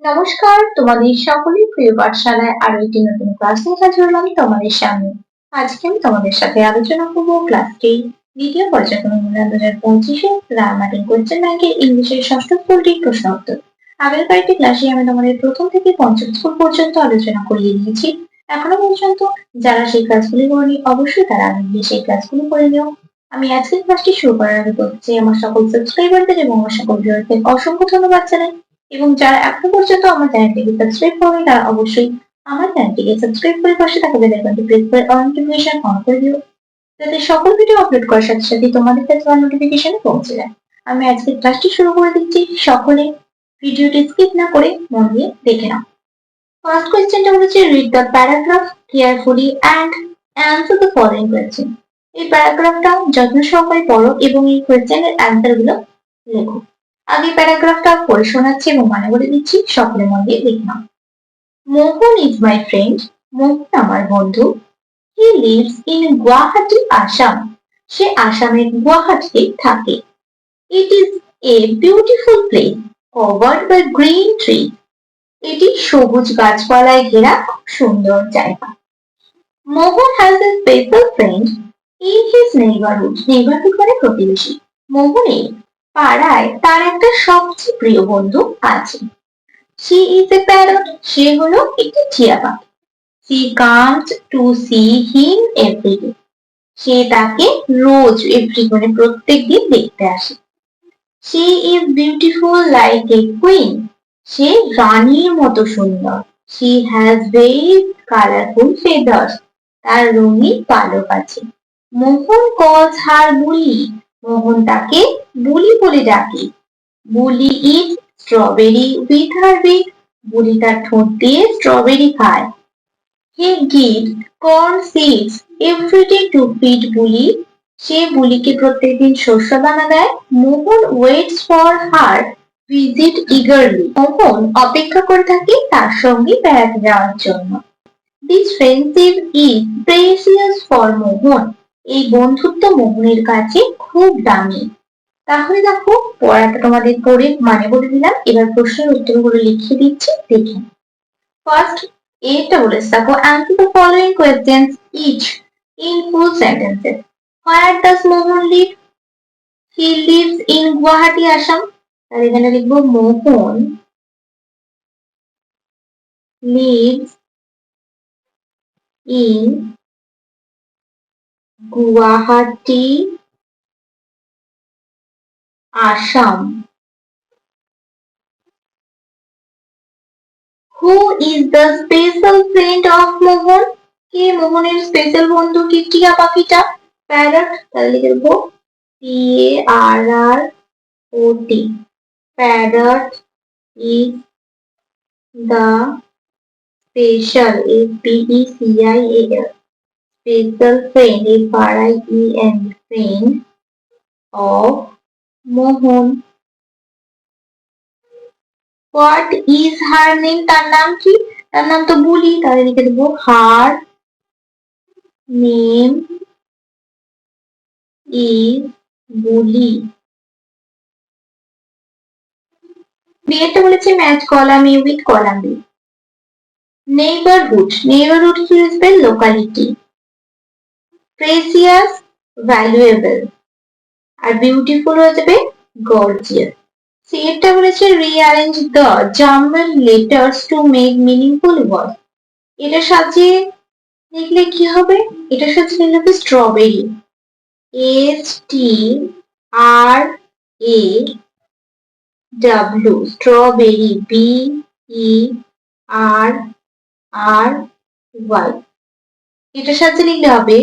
নমস্কার, তোমাদের সকলের প্রিয় পাঠশালায় আরো একটি নতুন ক্লাস নিয়ে হাজির হলাম তোমাদের সামনে। আজকে আমি তোমাদের সাথে আলোচনা করবো ক্লাস 3 দ্বিতীয় পর্যায়ক্রমিক মূল্যায়ন 2025 গ্রামাটিং কোয়েশ্চেন ব্যাংকের ইংলিশের ষষ্ঠ স্কুলটির প্রশ্ন উত্তর। আগের কয়েকটি ক্লাসে আমি তোমাদের প্রথম থেকে পঞ্চম স্কুল পর্যন্ত আলোচনা করিয়ে দিয়েছি। এখনো পর্যন্ত যারা সেই ক্লাসগুলি করেনি অবশ্যই তারা আগে গিয়ে সেই ক্লাসগুলি করে নিও। আমি আজকের ক্লাসটি শুরু করার আগে বলতে চাই আমার সকল সাবস্ক্রাইবারদের এবং আমার সকল ভিউয়ারদের অসংখ্য ধন্যবাদ জানাই। এবং যারা এখনো পর্যন্ত আমার চ্যানেলটিকে সাবস্ক্রাইব করেনি তারা অবশ্যই আমার চ্যানেলটিকে সাবস্ক্রাইব করে পাশে থাকা বেল আইকনটি প্রেস করে অল নোটিফিকেশন অন করে দিও, যাতে সকল ভিডিও আপলোড করার সাথে সাথে তোমাদের কাছে আমার নোটিফিকেশন পৌঁছে যায়। আমি আজকে ক্লাসটি শুরু করে দিচ্ছি, সকলে ভিডিওটি স্কিপ না করে মন দিয়ে দেখে নাও। ফার্স্ট কোয়েশ্চেনটা হচ্ছে read the paragraph carefully and answer the following question. এই প্যারাগ্রাফটা যত্ন সহকারে পড়ো এবং এই কোয়েশ্চেনের অ্যান্সার গুলো লেখো। আগে প্যারাগ্রাফটা পড়ে শোনাচ্ছি এবং মানে বলে দিচ্ছি, সকলে মন দিয়ে দেখে নাও। মোহন ইজ মাই ফ্রেন্ড, মোহন আমার বন্ধু। He lives in Guwahati, Assam. সে আসামের গুয়াহাটিতে থাকে। It is a beautiful place covered by green tree. এটি সবুজ গাছপালায় ঘেরা খুব সুন্দর জায়গা। Mohan has a special friend in his neighbourhood. Neighbourhood মানে প্রতিবেশী। মোহনের পাড়ায় তার একটা সবচেয়ে প্রিয় বন্ধু আছে। She is a parrot. সে হলো একটি টিয়া পাখি। She comes to see him everyday. সে তাকে রোজ মানে প্রত্যেক দিন দেখতে আসে। She is beautiful like a queen. সে রানীর মতো সুন্দর। She has very colourful feathers. তার রঙিন পালক আছে। মোহন কলস হার বুলি। মোহন তাকে বুলি বলে ডাকে। Buli is strawberry with her beak. Buli তার ঠোঁট দিয়ে স্ট্রবেরি খায়। He gives corn seeds everyday to feed Buli. সে বুলিকে প্রত্যেকদিন শস্য দানা দেয়। Mohan waits for her visit eagerly. Mohan অপেক্ষা করে থাকে তার সঙ্গে বেড়াতে যাওয়ার জন্য। This friendship is precious for Mohan. এই বন্ধুত্ব মোহনের কাছে খুব দামি। তাহলে দেখো, পড়াটা তোমাদের পড়ে মানে বলে দিলাম, এবার প্রশ্নের উত্তরগুলো লিখিয়ে দিচ্ছি, দেখে। ফার্স্ট এটা বলেছে দেখো, answer the following questions each in full sentences. Where does Mohan live? He lives in Guwahati, Assam. তাহলে এখানে লিখবো মোহন lives in Guwahati, Assam. Who is the special friend of Mohan? কে মোহনের স্পেশাল বন্ধু? কি টিয়া পাখিটা, প্যারট। তাহলে লিখে দেবো PARROT. Parrot is the special SPECIAL special friend FRIEND friend of Mohan. What is her name? তার নাম কি? তার নাম তো বুলি, তাহলে লিখে দেবো her name is বুলি। বিয়েটা বলেছে match column A with column B. Neighbourhood, neighbourhood কি আসবে? লোকালিটি। Precious, valuable. আর বিউটিফুল হয়ে যাবে গর্জিয়াস। সিটা বলেছে rearrange the jumbled letters to make meaningful word. এটা সাজিয়ে লিখলে কি হবে? এটা সাজিয়ে লিখলে স্ট্রবেরি, STRAW, স্ট্রবেরি, BERRY। এটা সাজিয়ে লিখলে হবে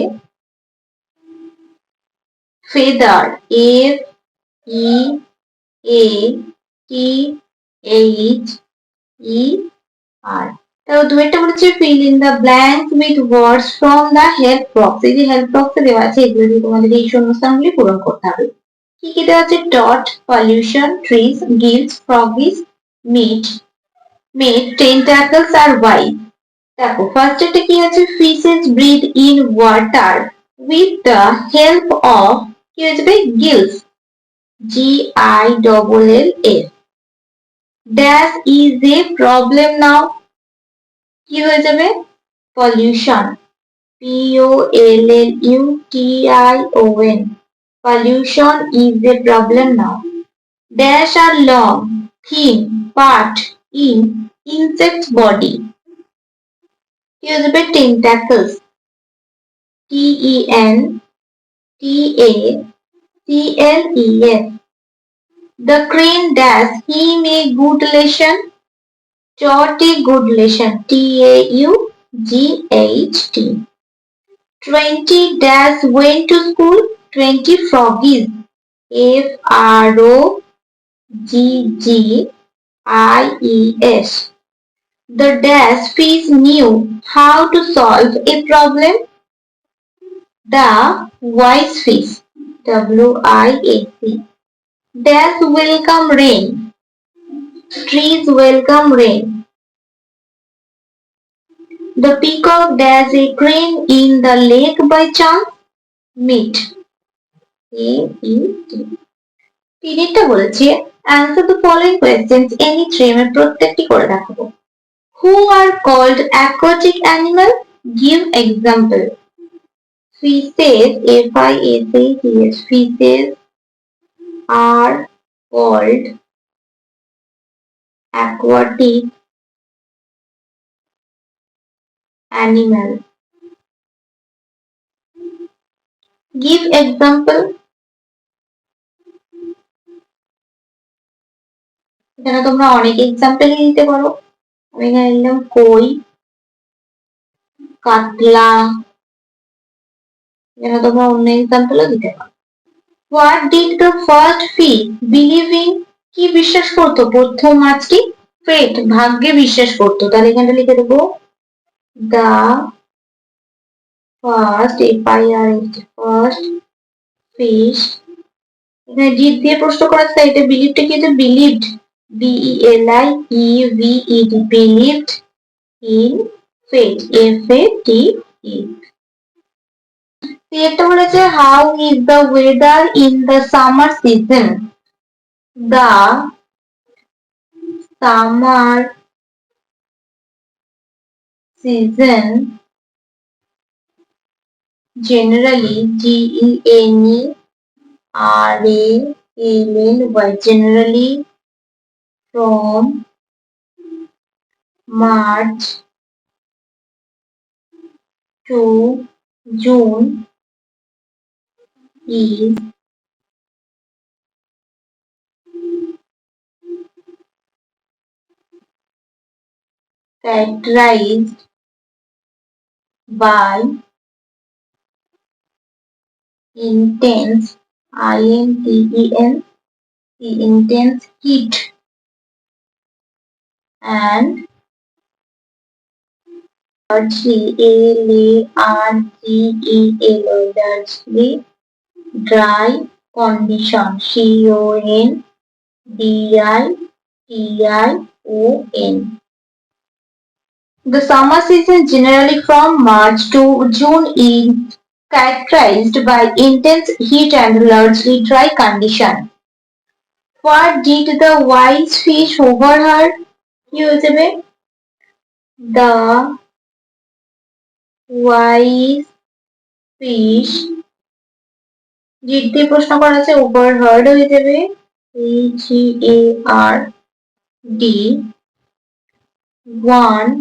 ফেদার, FEATHER। তারপর দুইটা বলেছে fill in the blanks with words from the help box। এই যে help box এ দেওয়া আছে, এগুলো দিয়ে তোমাদের এই শূন্যস্থানগুলি পূরণ করতে হবে। কি কি দেওয়া আছে? dot, pollution, trees, gills, froggies, meat, tentacles আর wise। দেখো ফার্স্ট একটা কি আছে? fishes breathe in water with the help of, কি হয়ে যাবে? gills, GILLS। dash is a problem now. কি হয়ে যাবে? Pollution. Pollution. Pollution is a problem now. Dash are long, thin part in insect body. কি হয়ে যাবে? Tentacles. Tentacles. The crane dash him a good lesson. Taught a good lesson. Taught. 20 dash went to school. 20 froggies. Froggies. The dash fish knew how to solve a problem. The wise fish. WIAC. Dash welcome rain. Trees welcome rain. The peacock dash a crane in the lake by chance. Meet. তিনটা বলেছে answer the following questions any three আমি প্রত্যেকটি করে দেখাবো who are called aquatic animal give example fishes fishes fishes are called aquatic animal give example এখানে তোমরা অনেক example দিতে পারো আমি এখানে নিলাম কই কাতলা এখানে তোমরা অন্য এক্সাম্পলও দিতে পারো what did the first fish believe in কি বিশ্বাস করতো প্রথম মাছটি ফেট ভাগ্যে বিশ্বাস করতো তাহলে এখানে লিখে দেবো দ্য ফার্স্ট ফার্স্ট ফিশ এখানে ডিড দিয়ে প্রশ্ন করা আছে এটা বিলিভটা কি হচ্ছে believed BELIEVED believed in fate FATE একটা বলেছে how is the weather in the summer season the summer season generally GENERALLY generally from March to June is characterized by intense intense heat and largely largely dry condition CONDITION. The summer season generally from March to June is characterized by intense heat and largely dry condition. What did the wise fish overheard? কি হয়ে যাবে? The wise fish did দিয়ে প্রশ্ন করা আছে overheard হয়ে যাবে HEARD one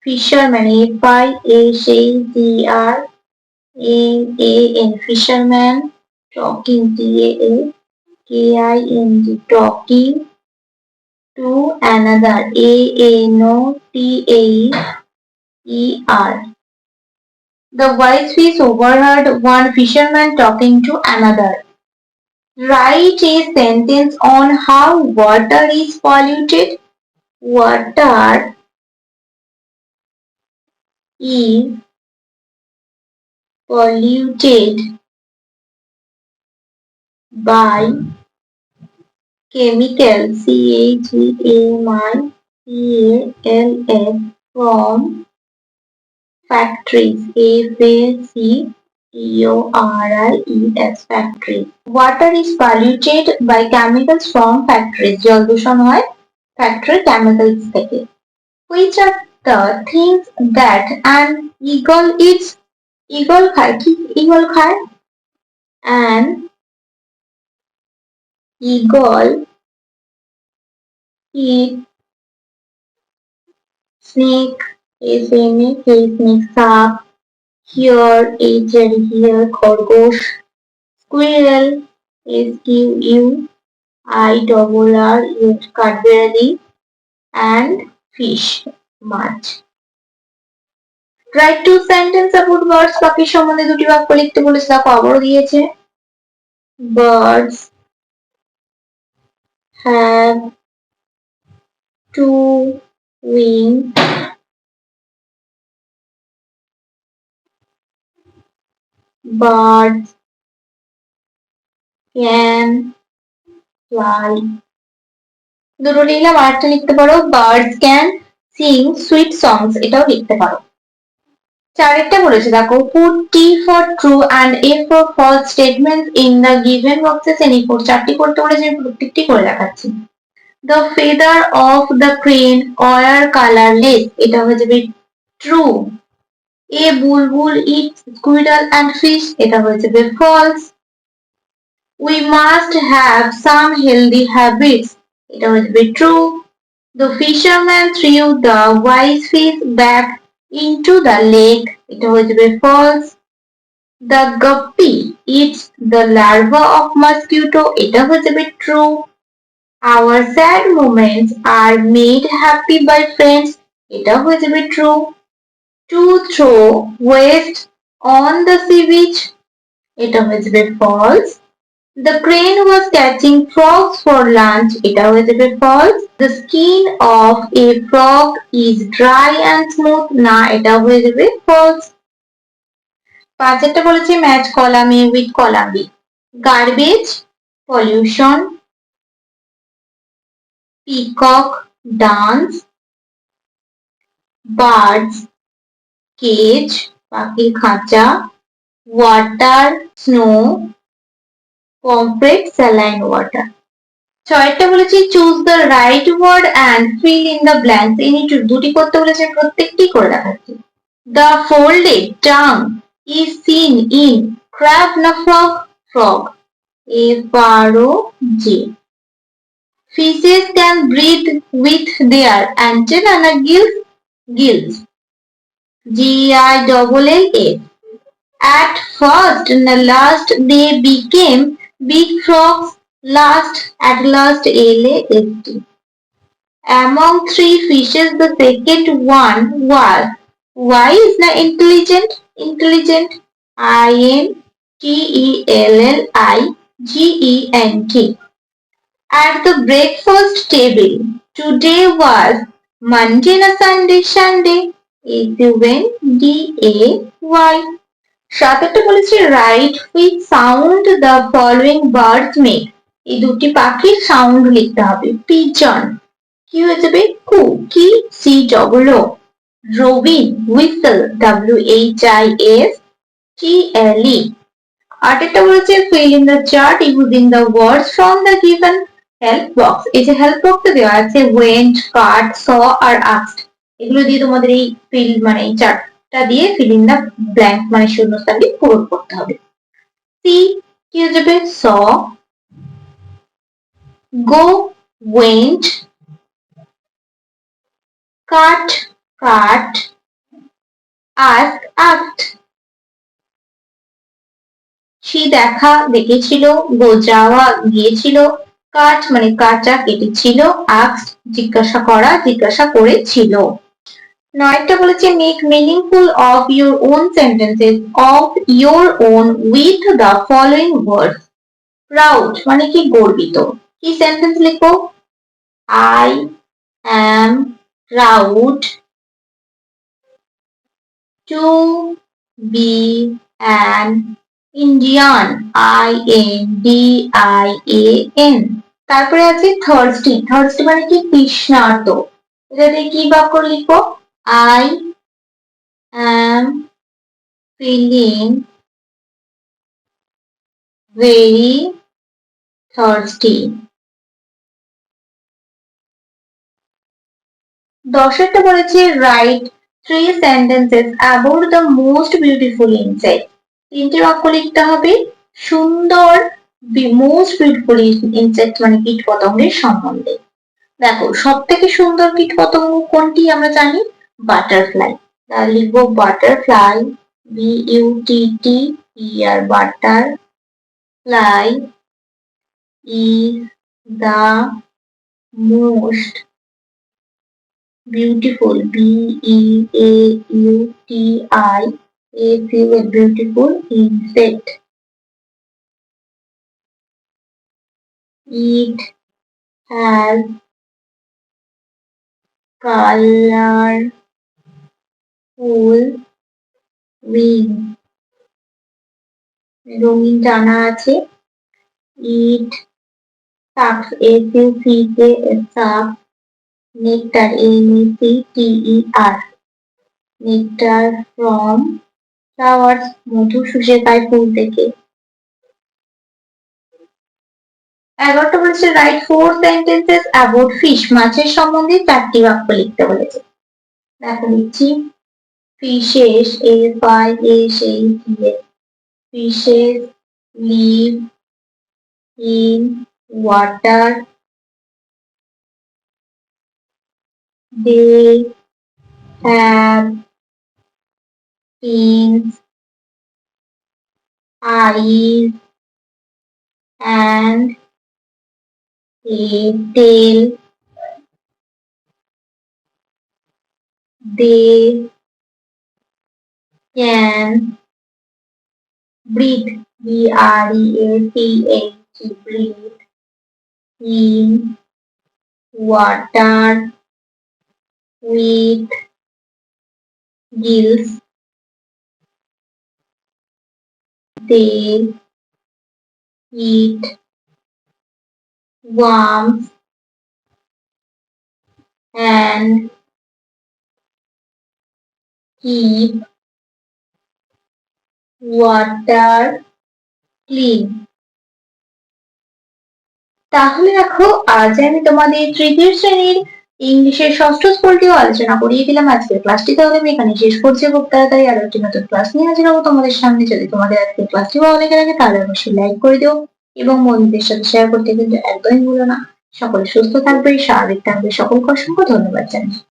fisherman FISHERMAN fisherman talking TALKING talking to another ANOTHER. The wise fish overheard one fisherman talking to another. Write a sentence on how water is polluted. Water is polluted by chemicals CHEMICALS from factories T-O-R-I-E-S, factory. Water is polluted by chemicals from factories. জল দূষণ হয় factory chemicals থেকে. Which are the things that an eagle eats? Eagle খায় কি? Eagle খায়? An eagle eats snake, S-N-A-K, snake, সাপ, hare, H-A-R-E, খরগোশ, squirrel, S-Q-U-I-R-R-E, কাঠবিড়ালি, and fish, much. Write two sentences about birds. পাখির সম্বন্ধে দুটি বাক্য লিখতে বলেছে, দেখো আবারও দিয়েছে. Birds have two wings. Birds can fly. দুটো লিখলাম, আরেকটা লিখতে পারো birds can sing sweet songs, এটাও লিখতে পারো. চারেরটা বলেছে দেখো, put T for true and A for false statements in the given boxes. এর উপর চারটি করতে বলেছে, প্রত্যেকটি করে দেখাচ্ছি. The feather of the crane are colorless, এটা হয়ে যাবে true. A bulbul eats squirrel and fish, এটা হয়ে যাবে false. We must have some healthy habits, এটা হয়ে যাবে true. The fisherman threw the wise fish back into the lake, এটা হয়ে যাবে false. The guppy eats the larva of mosquito, এটা হয়ে যাবে true. Our sad moments are made happy by friends, এটা হয়ে যাবে true. To throw waste on the sea beach, এটা হয়ে যাবে false. The crane was catching frogs for lunch, এটা হয়ে যাবে false. The skin of a frog is dry and smooth, না এটা হয়ে যাবে false. পাঁচেরটা বলেছে match column A with column B. Garbage, pollution, peacock, dance, birds, cage, পাখির খাঁচা, water, snow, concrete, saline water. ছয়টা বলেছি choose the right word and fill in the blanks. এই নিয়ে দুটি করতে বলেছে, প্রত্যেকটি করে দেখাচ্ছি. The folded tongue is seen in crab না frog? Frog. F-R-O-G. Fishes can breathe with their antenna na gills? Gills. G-I-L-L-S. At first na last they became big frogs. At last L-A-S-T. Among three fishes the second one was wise na intelligent? Intelligent. I-N-T-E-L-L-I-G-E-N-T. At the breakfast table, today was Monday na Sunday? Sunday. S-U-N-D-A-Y. সাতটা বলেছে write which sound the following birds make. এই দুটি পাখির sound লিখতে হবে. Pigeon, কি হয়ে যাবে? কু, কি? C-O-O. Robin, whistle, W-H-I-S-T-L-E. আটেরটা বলেছে fill in the chart using the words from the given help box. এই যে help box এ দেওয়া আছে went, cut, saw আর asked. এগুলো দিয়ে তোমাদের এই fill মানে এই চার্টটা দিয়ে fill in the blank মানে শূন্যস্থান দিয়ে পূরণ করতে হবে. See, কি হয়ে যাবে? saw, go, went, cut, ask, asked. সে দেখেছিল, গো যাওয়া গিয়েছিল, কাট মানে কাটা কেটেছিল, আস্ক জিজ্ঞাসা করেছিল. নয়টা বলেছে make meaningful of your own sentences of your own with the following words. Proud মানে কি? গর্বিত. কি সেন্টেন্স লিখো? I am proud to be an Indian, I-N-D-I-A-N. তারপরে আছে thirsty. thirsty মানে কি? তৃষ্ণার্ত. এটাতে কি বাক্য লিখো? I am feeling very thirsty. 10টা বলেছে write 3 sentences about the most beautiful insect. 3টে বাক্য লিখতে হবে সুন্দর মোস্ট বিউটিফুল ইনসেক্ট মানে কীট পতঙ্গের সম্বন্ধে। দেখো সব থেকে সুন্দর কীট পতঙ্গ কোনটি আমরা জানি বাটারফ্লাই। তাহলে লিখবো butterfly BUTTER butterfly is the most beautiful beautiful insect. It has colorful wings. রঙিন ডানা আছে। It sucks sucks nectar nectar nectar from flowers মধু শুষে খায় ফুল থেকে। 11টা বলেছে রাইট 4 sentences about fish মাছের সম্বন্ধে 4টি বাক্য লিখতে বলেছে। দেখো লিখছি fishes fishes live in water. They have fins, eyes, and a tail. They can breathe breathe in water with gills. They eat worms and keep water clean. তাহলে দেখো আজ আমি তোমাদের তৃতীয় শ্রেণীর ইংলিশের ষষ্ঠ স্কুলটিও আলোচনা করিয়ে দিলাম। আজকের ক্লাসটি তাহলে আমি এখানে শেষ করছি। খুব তাড়াতাড়ি আরো একটি নতুন ক্লাস নিয়ে হাজির হবো তোমাদের সামনে। যদি তোমাদের আজকের ক্লাসটি ভালো লেগে থাকে তাহলে অবশ্যই লাইক করে দিও এবং বন্ধুদের সাথে শেয়ার করতে কিন্তু একদমই ভুলো না। সকলে সুস্থ থাকবে, স্বাভাবিক থাকবে। সকলকে অসংখ্য ধন্যবাদ জানাই।